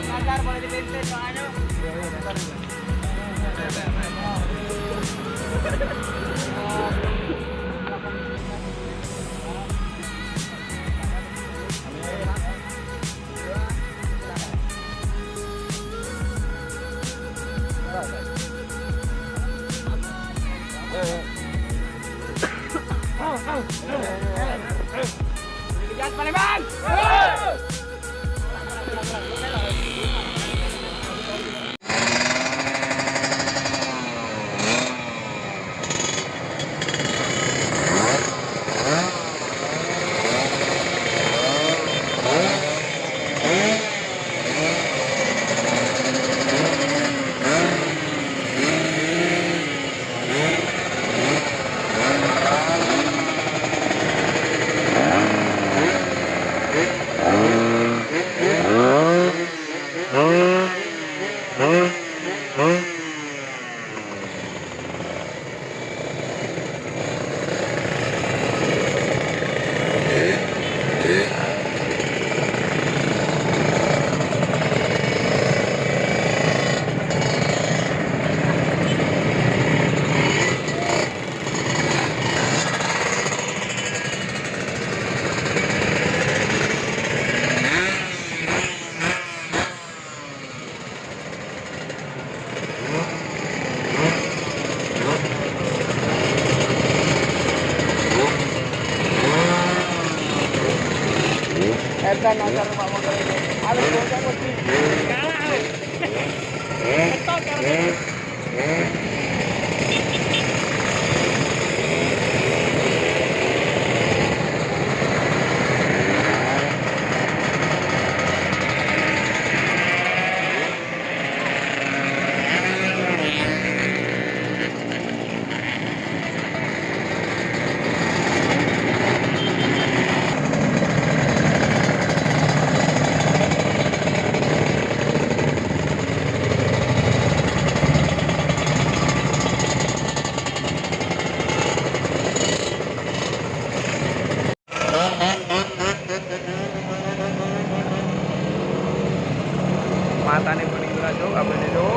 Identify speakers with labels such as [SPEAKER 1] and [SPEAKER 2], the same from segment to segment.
[SPEAKER 1] Nazar boleh dibensin soalnya. Kejar Palembang. Edan nazar Pak motor ini. Harus bocah mesti. Kalah. Entok kan. Mata nih kuning Cuk, apa ini Cuk?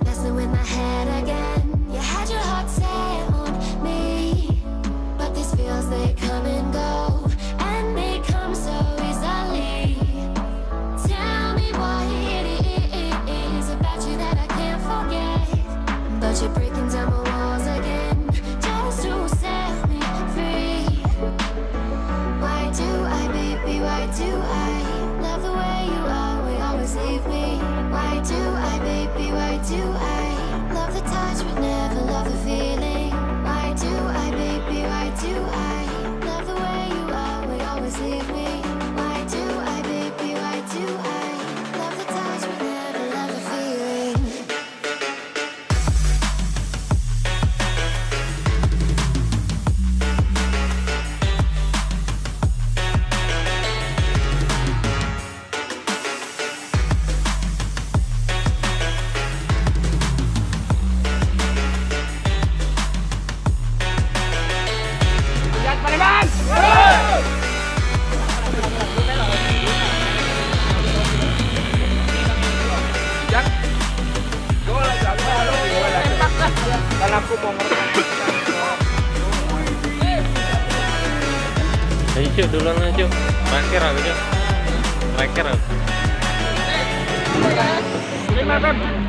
[SPEAKER 2] Messing with my head again. You had your heart set on me, but these feels, they come and go, and they come so easily. Tell me what it is about you that I can't forget, but you're breaking down my walls again just to set me free. Why do I, baby, why do I love the way you are, we always leave me? Why do I, baby, why do I love the touch but never love the feeling? Why do I, baby, why do I love the way you are, we always leave me? Why do I, baby, why do I love the touch but never love the feeling?
[SPEAKER 1] Kan aku mau ngerti.
[SPEAKER 3] Ayo Cuk, duluan aja Cuk. Terakhir aku Cuk. Terakhir aku.
[SPEAKER 1] Terima kasih.